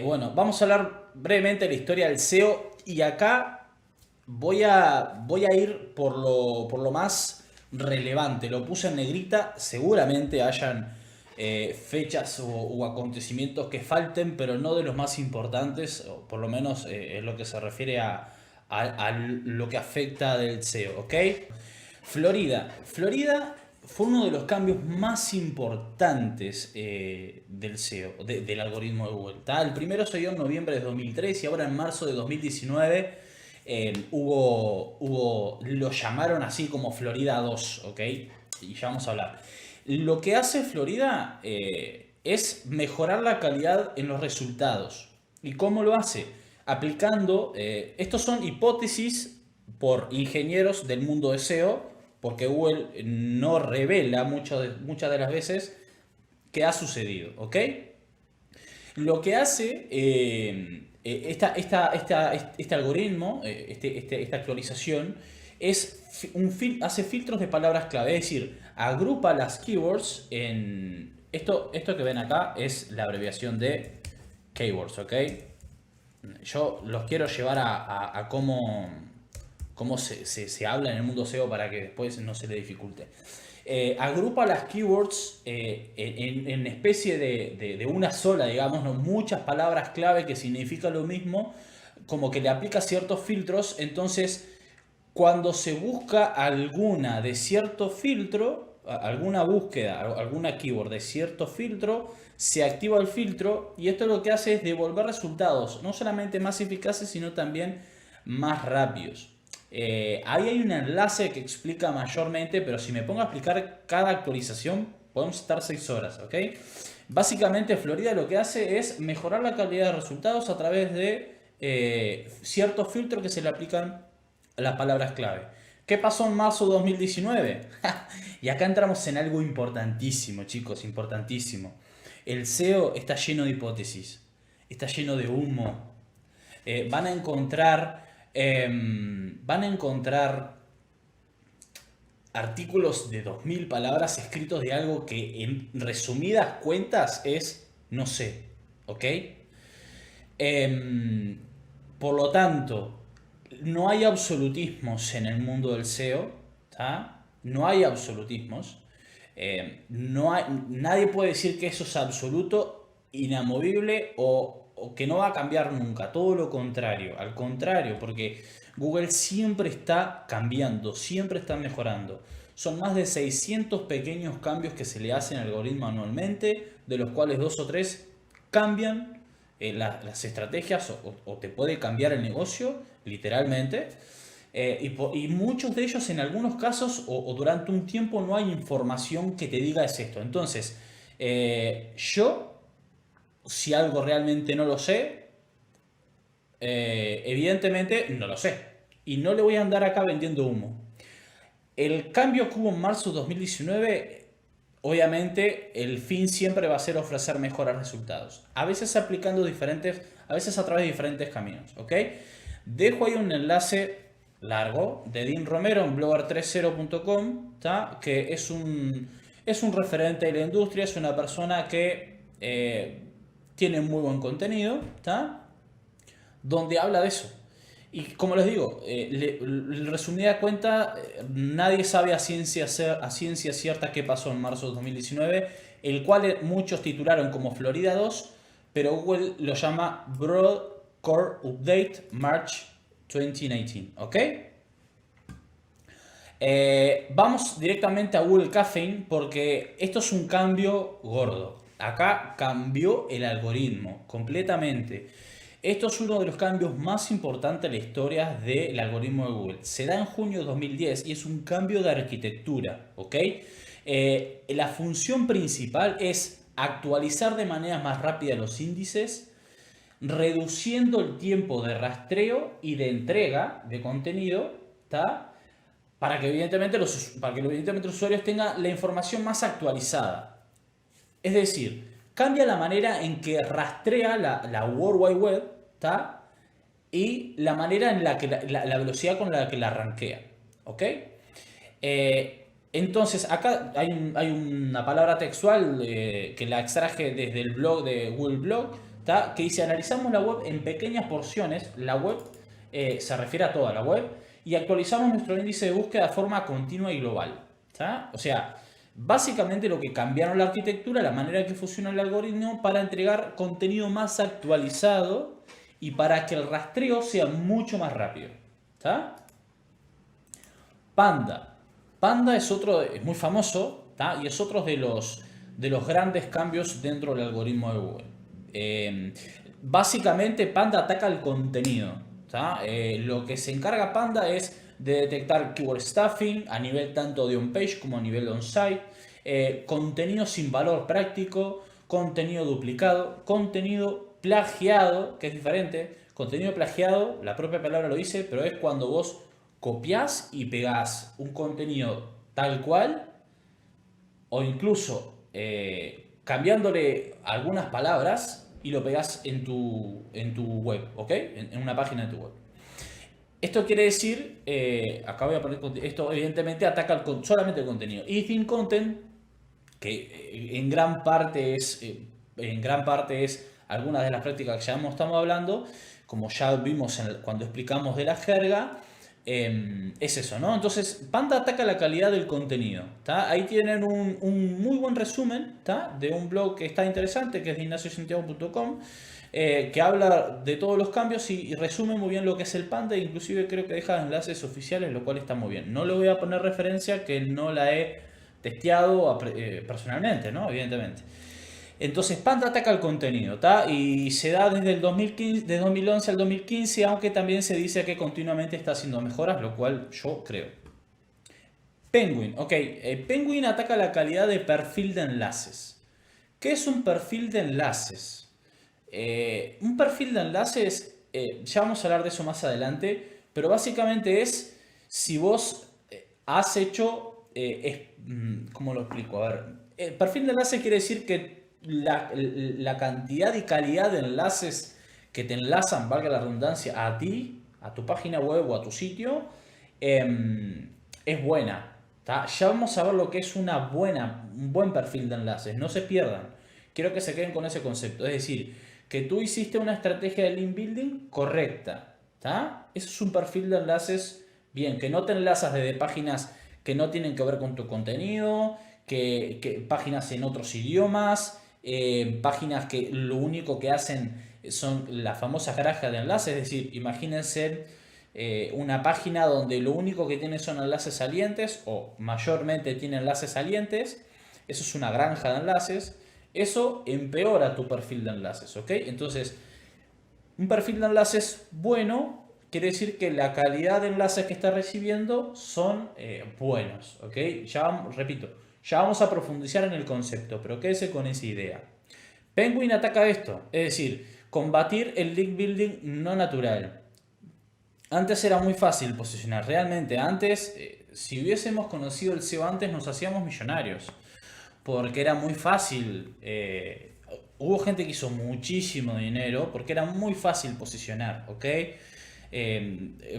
Bueno, vamos a hablar brevemente de la historia del SEO y acá voy a ir por lo más relevante. Lo puse en negrita, seguramente hayan fechas o acontecimientos que falten, pero no de los más importantes, o por lo menos es lo que se refiere a lo que afecta del SEO, ¿ok? Florida fue uno de los cambios más importantes del SEO, del algoritmo de Google. ¿Tá? El primero se dio en noviembre de 2003 y ahora en marzo de 2019 lo llamaron así como Florida 2, ¿ok? Y ya vamos a hablar. Lo que hace Florida es mejorar la calidad en los resultados. ¿Y cómo lo hace? Aplicando, estos son hipótesis por ingenieros del mundo de SEO, porque Google no revela muchas de las veces qué ha sucedido, ¿ok? Lo que hace este algoritmo, esta actualización, hace filtros de palabras clave, es decir, agrupa las keywords en... Esto que ven acá es la abreviación de keywords, ¿ok? Yo los quiero llevar a cómo se habla en el mundo SEO para que después no se le dificulte. Agrupa las keywords en especie de una sola, digamos, ¿no? Muchas palabras clave que significan lo mismo, como que le aplica ciertos filtros. Entonces, cuando se busca alguna de cierto filtro, alguna búsqueda, alguna keyword de cierto filtro, se activa el filtro y esto lo que hace es devolver resultados, no solamente más eficaces, sino también más rápidos. Ahí hay un enlace que explica mayormente, pero si me pongo a explicar cada actualización, podemos estar 6 horas, ¿ok? Básicamente Florida lo que hace es mejorar la calidad de resultados a través de ciertos filtros que se le aplican a las palabras clave. ¿Qué pasó en marzo de 2019? Y acá entramos en algo importantísimo, chicos, importantísimo. El SEO está lleno de hipótesis, está lleno de humo. Van a encontrar artículos de 2000 palabras escritos de algo que en resumidas cuentas es no sé, ¿ok? Em, por lo tanto, no hay absolutismos en el mundo del SEO, ¿tá? No hay absolutismos. Nadie puede decir que eso es absoluto, inamovible o que no va a cambiar nunca. Todo lo contrario, al contrario, porque Google siempre está cambiando, siempre está mejorando. Son más de 600 pequeños cambios que se le hacen al algoritmo anualmente, de los cuales dos o tres cambian las estrategias o te puede cambiar el negocio, literalmente. Y muchos de ellos en algunos casos o durante un tiempo no hay información que te diga es esto. Entonces, yo, si algo realmente no lo sé, evidentemente no lo sé. Y no le voy a andar acá vendiendo humo. El cambio que hubo en marzo de 2019, obviamente el fin siempre va a ser ofrecer mejores resultados. A veces aplicando diferentes, a veces a través de diferentes caminos, ¿ok? Dejo ahí un enlace largo de Dean Romero en blogger30.com, que es un referente de la industria, es una persona que tiene muy buen contenido, ¿tá? Donde habla de eso. Y como les digo, resumida cuenta, nadie sabe a ciencia cierta qué pasó en marzo de 2019, el cual muchos titularon como Florida 2, pero Google lo llama Broad Core Update March 2019, ¿ok? Vamos directamente a Google Caffeine porque esto es un cambio gordo. Acá cambió el algoritmo completamente. Esto es uno de los cambios más importantes en la historia del algoritmo de Google. Se da en junio de 2010 y es un cambio de arquitectura, ¿ok? La función principal es actualizar de manera más rápida los índices, reduciendo el tiempo de rastreo y de entrega de contenido, ¿tá? Para que evidentemente los usuarios tengan la información más actualizada. Es decir, cambia la manera en que rastrea la World Wide Web, ¿tá? Y la manera en la que la velocidad con la que la rankea, ¿ok? Entonces, acá hay una palabra textual que la extraje desde el blog de Google Blog, ¿tá? Que dice, analizamos la web en pequeñas porciones, la web se refiere a toda la web, y actualizamos nuestro índice de búsqueda de forma continua y global. ¿Tá? O sea, básicamente lo que cambiaron la arquitectura, la manera en que funciona el algoritmo para entregar contenido más actualizado y para que el rastreo sea mucho más rápido. ¿Tá? Panda. Panda es otro, es muy famoso, ¿tá? Y es otro de los grandes cambios dentro del algoritmo de Google. Básicamente Panda ataca el contenido, ¿tá? Lo que se encarga Panda es de detectar keyword stuffing a nivel tanto de on-page como a nivel de on-site, contenido sin valor práctico, contenido duplicado, contenido plagiado, que es diferente. Contenido plagiado, la propia palabra lo dice, pero es cuando vos copias y pegas un contenido tal cual o incluso cambiándole algunas palabras y lo pegas en tu web, ¿ok? En una página de tu web. Esto quiere decir, acá voy a poner, esto evidentemente ataca solamente el contenido. Y thin content, que en gran parte es algunas de las prácticas que ya estamos hablando, como ya vimos cuando explicamos de la jerga, es eso, ¿no? Entonces, Panda ataca la calidad del contenido, ¿tá? Ahí tienen un muy buen resumen, ¿tá? De un blog que está interesante, que es de ignaciosantiago.com, que habla de todos los cambios y resume muy bien lo que es el Panda, e inclusive creo que deja enlaces oficiales, lo cual está muy bien. No le voy a poner referencia, que no la he testeado personalmente, ¿no? Evidentemente. Entonces Panda ataca el contenido, ¿tá? Y se da desde el 2015, de 2011 al 2015, aunque también se dice que continuamente está haciendo mejoras, lo cual yo creo. Penguin, ok. Penguin ataca la calidad de perfil de enlaces. ¿Qué es un perfil de enlaces? Un perfil de enlaces, ya vamos a hablar de eso más adelante, pero básicamente es si vos has hecho, ¿cómo lo explico? A ver, el perfil de enlace quiere decir que la cantidad y calidad de enlaces que te enlazan, valga la redundancia, a ti, a tu página web o a tu sitio, es buena. ¿Tá? Ya vamos a ver lo que es un buen perfil de enlaces. No se pierdan. Quiero que se queden con ese concepto. Es decir, que tú hiciste una estrategia de link building correcta. ¿Tá? Eso es un perfil de enlaces bien, que no te enlazas desde páginas que no tienen que ver con tu contenido, que páginas en otros idiomas, páginas que lo único que hacen son las famosas granjas de enlaces. Es decir, imagínense una página donde lo único que tiene son enlaces salientes o mayormente tiene enlaces salientes. Eso es una granja de enlaces. Eso empeora tu perfil de enlaces, ¿ok? Entonces, un perfil de enlaces bueno quiere decir que la calidad de enlaces que está recibiendo son buenos, ¿ok? Repito, ya vamos a profundizar en el concepto, pero quédese con esa idea. Penguin ataca esto, es decir, combatir el link building no natural. Antes era muy fácil posicionar, realmente antes, si hubiésemos conocido el SEO antes, nos hacíamos millonarios, porque era muy fácil. Hubo gente que hizo muchísimo dinero porque era muy fácil posicionar, ¿ok?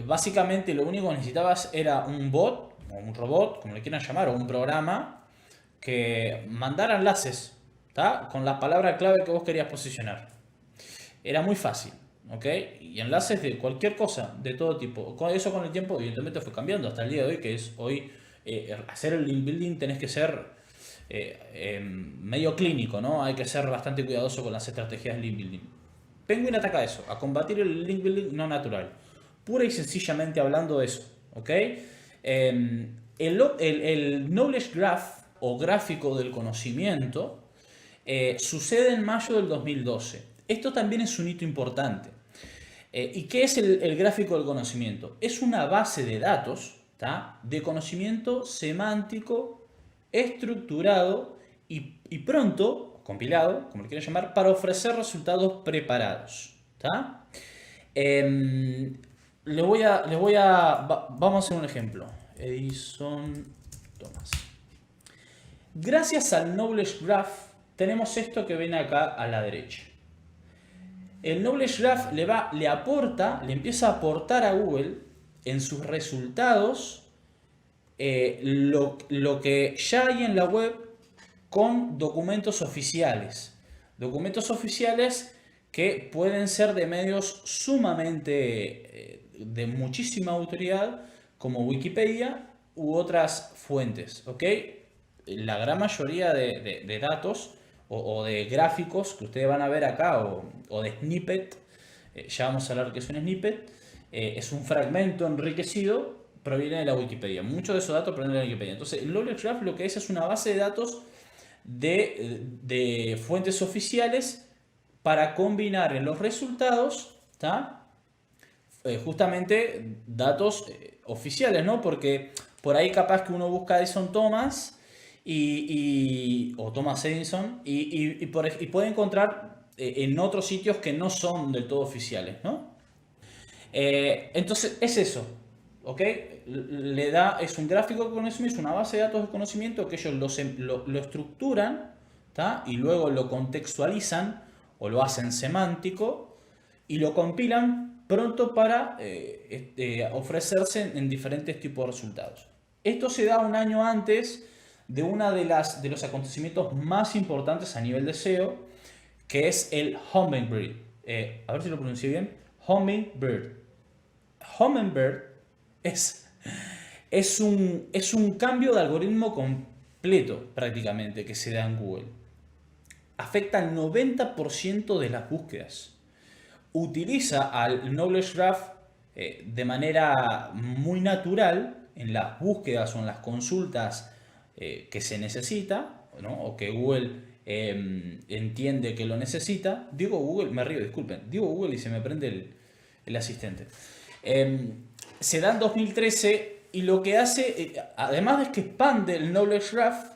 Básicamente lo único que necesitabas era un bot, o un robot, como le quieran llamar, o un programa que mandara enlaces, ¿tá? Con la palabra clave que vos querías posicionar. Era muy fácil, ¿ok? Y enlaces de cualquier cosa, de todo tipo. Eso con el tiempo evidentemente fue cambiando hasta el día de hoy, que es hoy hacer el link building tenés que ser medio clínico, ¿no? Hay que ser bastante cuidadoso con las estrategias de link building. Penguin ataca eso, a combatir el link building no natural. Pura y sencillamente hablando de eso, ¿ok? El Knowledge Graph o gráfico del conocimiento sucede en mayo del 2012. Esto también es un hito importante. ¿Y qué es el gráfico del conocimiento? Es una base de datos, ¿tá? De conocimiento semántico, estructurado y pronto, compilado, como lo quieran llamar, para ofrecer resultados preparados. ¿Tá? Vamos a hacer un ejemplo. Edison Thomas. Gracias al Knowledge Graph tenemos esto que ven acá a la derecha. El Knowledge Graph le empieza a aportar a Google en sus resultados lo que ya hay en la web con documentos oficiales. Documentos oficiales que pueden ser de medios sumamente de muchísima autoridad, como Wikipedia u otras fuentes, ¿ok? La gran mayoría de datos o de gráficos que ustedes van a ver acá o de snippet, ya vamos a hablar que es un snippet, es un fragmento enriquecido, proviene de la Wikipedia. Muchos de esos datos provienen de la Wikipedia. Entonces, el Knowledge Graph lo que es una base de datos de fuentes oficiales para combinar en los resultados, ¿tá? Justamente datos oficiales, ¿no? Porque por ahí capaz que uno busca Edison Thomas o Thomas Edison y puede encontrar en otros sitios que no son del todo oficiales, ¿no? Entonces es eso, ¿ok? Es un gráfico de conocimiento, es una base de datos de conocimiento que ellos lo estructuran, ¿tá? Y luego lo contextualizan o lo hacen semántico y lo compilan pronto para ofrecerse en diferentes tipos de resultados. Esto se da un año antes de uno de los acontecimientos más importantes a nivel de SEO, que es el Hummingbird. A ver si lo pronuncié bien. Hummingbird. Hummingbird es un cambio de algoritmo completo prácticamente que se da en Google. Afecta al 90% de las búsquedas. Utiliza al Knowledge Graph de manera muy natural en las búsquedas o en las consultas que se necesita, ¿no? O que Google entiende que lo necesita. Digo Google, me río, disculpen. Digo Google y se me prende el asistente. Se da en 2013 y lo que hace, además de que expande el Knowledge Graph,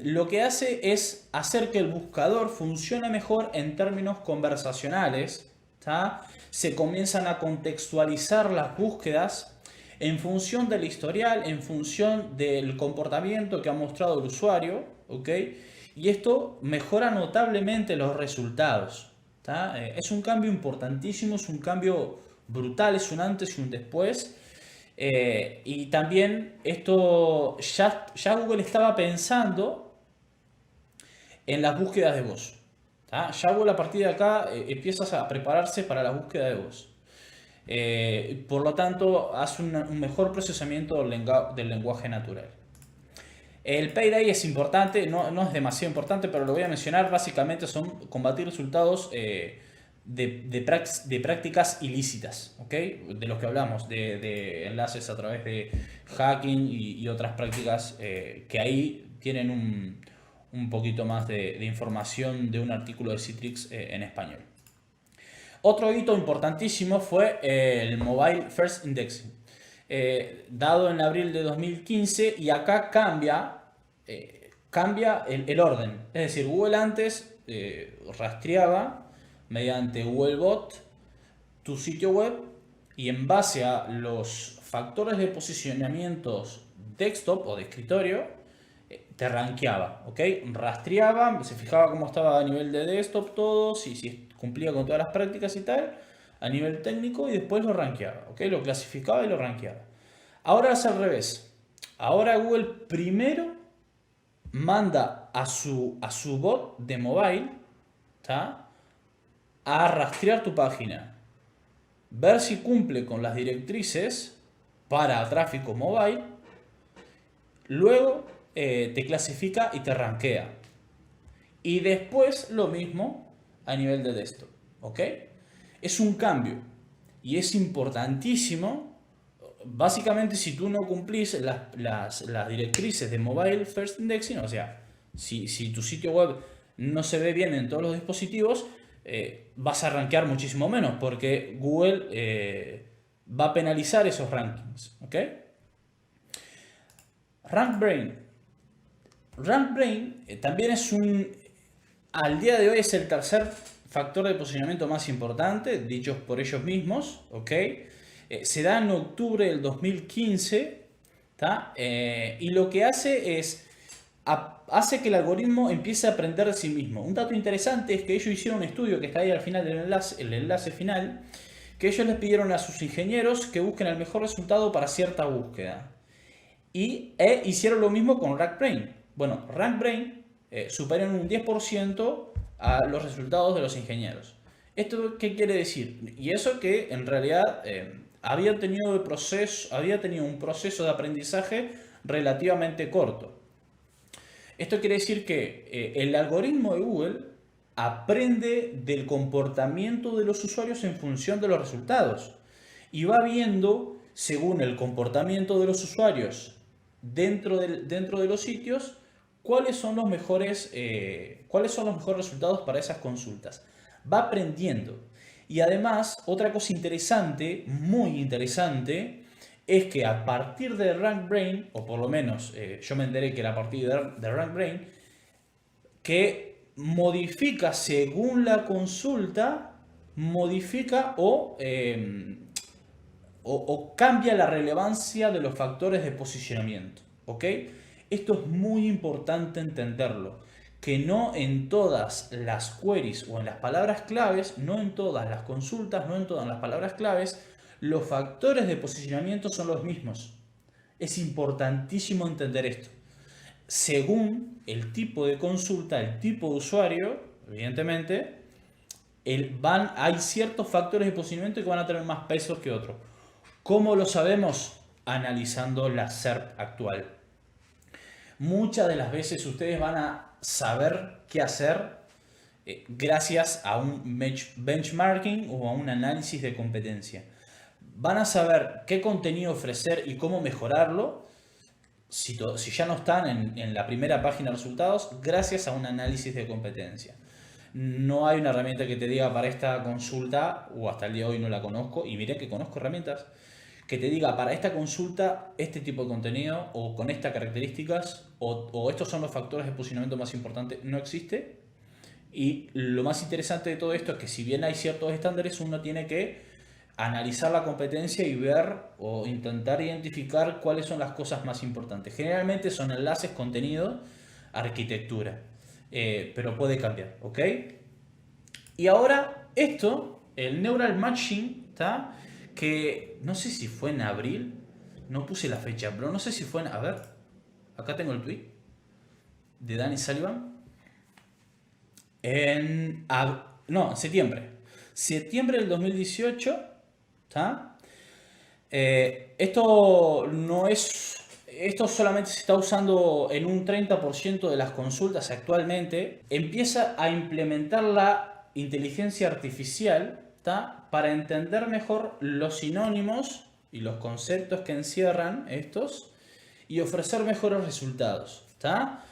lo que hace es hacer que el buscador funcione mejor en términos conversacionales, ¿tá? Se comienzan a contextualizar las búsquedas en función del historial, en función del comportamiento que ha mostrado el usuario, ¿ok? Y esto mejora notablemente los resultados, ¿tá? Es un cambio importantísimo, es un cambio brutal, es un antes y un después. Y también esto ya Google estaba pensando en las búsquedas de voz, ¿tá? Ya Google a partir de acá empieza a prepararse para la búsqueda de voz. Por lo tanto, hace un mejor procesamiento del lenguaje natural. El Payday es importante, no es demasiado importante, pero lo voy a mencionar. Básicamente son combatir resultados de prácticas ilícitas, ¿ok? De los que hablamos, de enlaces a través de hacking y otras prácticas que ahí tienen un poquito más de información de un artículo de Citrix en español. Otro hito importantísimo fue el Mobile First Indexing, dado en abril de 2015, y acá cambia el orden. Es decir, Google antes rastreaba mediante Googlebot tu sitio web y en base a los factores de posicionamientos desktop o de escritorio te rankeaba, ¿ok? Rastreaba, se fijaba cómo estaba a nivel de desktop todo, si cumplía con todas las prácticas y tal, a nivel técnico, y después lo rankeaba, ¿ok? Lo clasificaba y lo rankeaba. Ahora es al revés. Ahora Google primero manda a su bot de mobile, ¿tá? A rastrear tu página, ver si cumple con las directrices para tráfico mobile, luego te clasifica y te rankea. Y después lo mismo a nivel de desktop, ¿ok? Es un cambio y es importantísimo. Básicamente, si tú no cumplís las directrices de Mobile First Indexing, o sea, si tu sitio web no se ve bien en todos los dispositivos, vas a rankear muchísimo menos porque Google va a penalizar esos rankings, ¿ok? RankBrain también al día de hoy es el tercer factor de posicionamiento más importante, dichos por ellos mismos, ¿ok? Se da en octubre del 2015, ¿tá? Y lo que hace es hace que el algoritmo empiece a aprender de sí mismo. Un dato interesante es que ellos hicieron un estudio que está ahí al final del enlace, el enlace final, que ellos les pidieron a sus ingenieros que busquen el mejor resultado para cierta búsqueda. Y hicieron lo mismo con RankBrain. Bueno, RankBrain supera en un 10% a los resultados de los ingenieros. ¿Esto qué quiere decir? Y eso que en realidad había tenido un proceso de aprendizaje relativamente corto. Esto quiere decir que el algoritmo de Google aprende del comportamiento de los usuarios en función de los resultados y va viendo, según el comportamiento de los usuarios dentro de los sitios, cuáles son los mejores resultados para esas consultas. Va aprendiendo. Y además, otra cosa interesante, muy interesante, es que a partir de RankBrain, o por lo menos yo me enteré que era a partir de RankBrain, que modifica según la consulta, modifica o cambia la relevancia de los factores de posicionamiento. ¿Ok? Esto es muy importante entenderlo, que no en todas las queries o en las palabras claves, no en todas las consultas, no en todas las palabras claves, los factores de posicionamiento son los mismos. Es importantísimo entender esto. Según el tipo de consulta, el tipo de usuario, evidentemente, hay ciertos factores de posicionamiento que van a tener más peso que otros. ¿Cómo lo sabemos? Analizando la SERP actual. Muchas de las veces ustedes van a saber qué hacer gracias a un benchmarking o a un análisis de competencia. Van a saber qué contenido ofrecer y cómo mejorarlo si ya no están en la primera página de resultados gracias a un análisis de competencia. No hay una herramienta que te diga para esta consulta, o hasta el día de hoy no la conozco, y miré que conozco herramientas que te diga para esta consulta este tipo de contenido o con estas características o estos son los factores de posicionamiento más importantes. No existe. Y lo más interesante de todo esto es que si bien hay ciertos estándares, uno tiene que analizar la competencia y ver o intentar identificar cuáles son las cosas más importantes. Generalmente son enlaces, contenido, arquitectura, pero puede cambiar, ¿ok? Y ahora esto, el Neural Matching, ¿está? Que no sé si fue en abril, no puse la fecha, pero no sé si fue en... A ver, acá tengo el tweet de Danny Sullivan. No, en septiembre. Septiembre del 2018, ¿está? Esto solamente se está usando en un 30% de las consultas actualmente. Empieza a implementar la inteligencia artificial, ¿tá? Para entender mejor los sinónimos y los conceptos que encierran estos y ofrecer mejores resultados, ¿tá?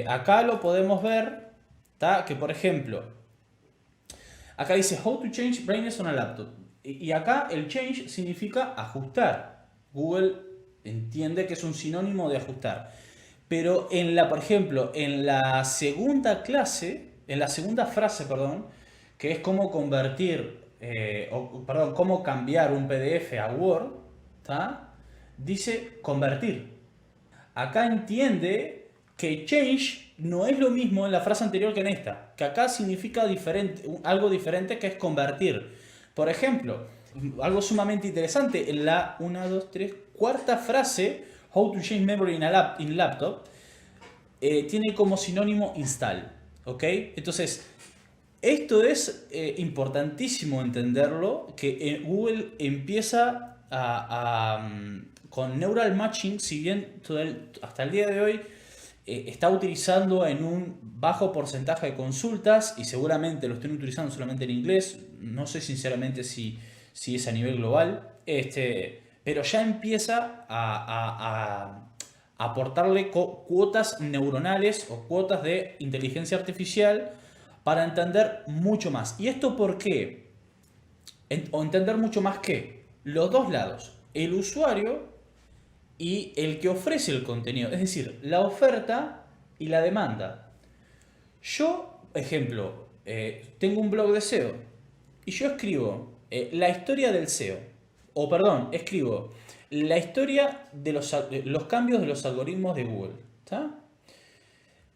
Acá lo podemos ver, ¿tá? Que por ejemplo, acá dice how to change brightness on a laptop. Y acá el change significa ajustar. Google entiende que es un sinónimo de ajustar. Pero por ejemplo, en la segunda frase, que es cómo cómo cambiar un PDF a Word, ¿tá? Dice convertir. Acá entiende que change no es lo mismo en la frase anterior que en esta, que acá significa algo diferente, que es convertir. Por ejemplo, algo sumamente interesante, en la cuarta frase, how to change memory in laptop, tiene como sinónimo install, ¿ok? Entonces, esto es importantísimo entenderlo, que Google empieza con Neural Matching, si bien hasta el día de hoy está utilizando en un bajo porcentaje de consultas y seguramente lo estén utilizando solamente en inglés, no sé sinceramente si es a nivel global, pero ya empieza a aportarle cuotas neuronales o cuotas de inteligencia artificial para entender mucho más. ¿Y esto por qué? O entender mucho más que los dos lados, el usuario y el que ofrece el contenido, es decir, la oferta y la demanda. Yo, ejemplo, tengo un blog de SEO y yo escribo la historia del SEO, o perdón, escribo la historia de los cambios de los algoritmos de Google, ¿está?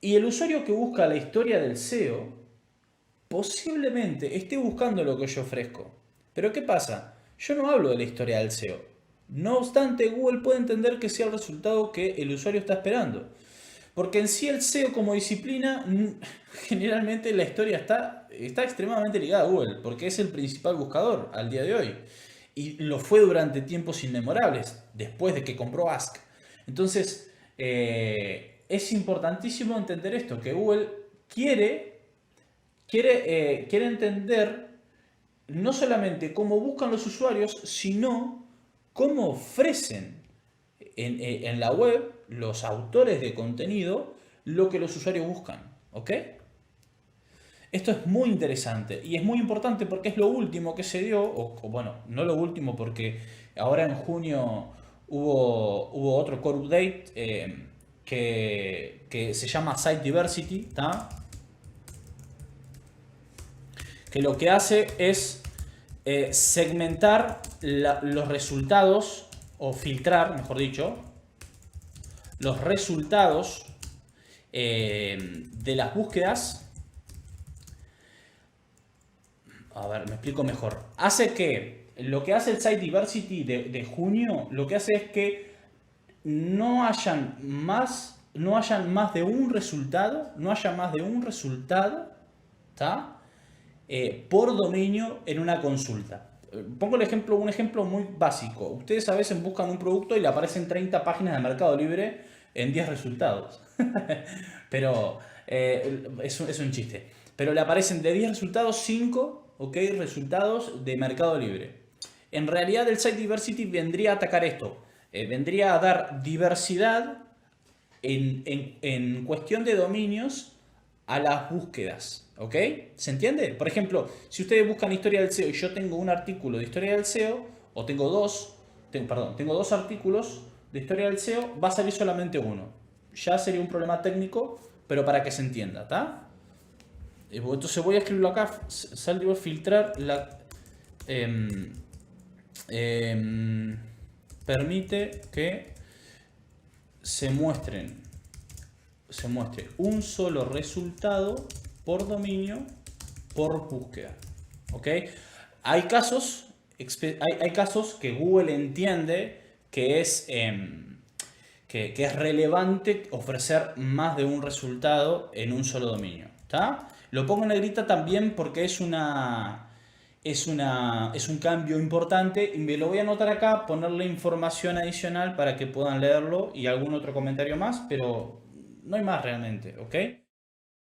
Y el usuario que busca la historia del SEO posiblemente esté buscando lo que yo ofrezco. Pero ¿qué pasa? Yo no hablo de la historia del SEO. No obstante, Google puede entender que sea el resultado que el usuario está esperando. Porque en sí el SEO como disciplina, generalmente la historia está extremadamente ligada a Google, porque es el principal buscador al día de hoy. Y lo fue durante tiempos inmemorables, después de que compró Ask. Entonces, es importantísimo entender esto, que Google quiere entender no solamente cómo buscan los usuarios, sino cómo ofrecen en la web los autores de contenido lo que los usuarios buscan. ¿Ok? Esto es muy interesante y es muy importante porque es lo último que se dio, o bueno, no lo último porque ahora en junio hubo otro core update que se llama Site Diversity, ¿tá? Que lo que hace es segmentar los resultados, o filtrar, mejor dicho, los resultados de las búsquedas. A ver, me explico mejor. Hace que, lo que hace el Site Diversity de junio, lo que hace es que no hayan más de un resultado, ¿tá? Por dominio en una consulta. Pongo un ejemplo muy básico. Ustedes a veces buscan un producto y le aparecen 30 páginas de Mercado Libre en 10 resultados. Pero es un chiste. Pero le aparecen de 10 resultados 5, ¿ok? Resultados de Mercado Libre. En realidad el Site Diversity vendría a atacar esto. Vendría a dar diversidad en cuestión de dominios a las búsquedas. ¿Ok? ¿Se entiende? Por ejemplo, si ustedes buscan historia del SEO y yo tengo un artículo de historia del SEO, o tengo dos artículos de historia del SEO, va a salir solamente uno. Ya sería un problema técnico, pero para que se entienda, ¿está? Entonces voy a escribirlo acá, salvo filtrar la... permite que se muestre un solo resultado por dominio por búsqueda. ¿Ok? Hay casos que Google entiende que es relevante ofrecer más de un resultado en un solo dominio. ¿Está? Lo pongo en negrita también porque es un cambio importante y me lo voy a anotar acá, ponerle información adicional para que puedan leerlo y algún otro comentario más, pero no hay más realmente, ¿ok?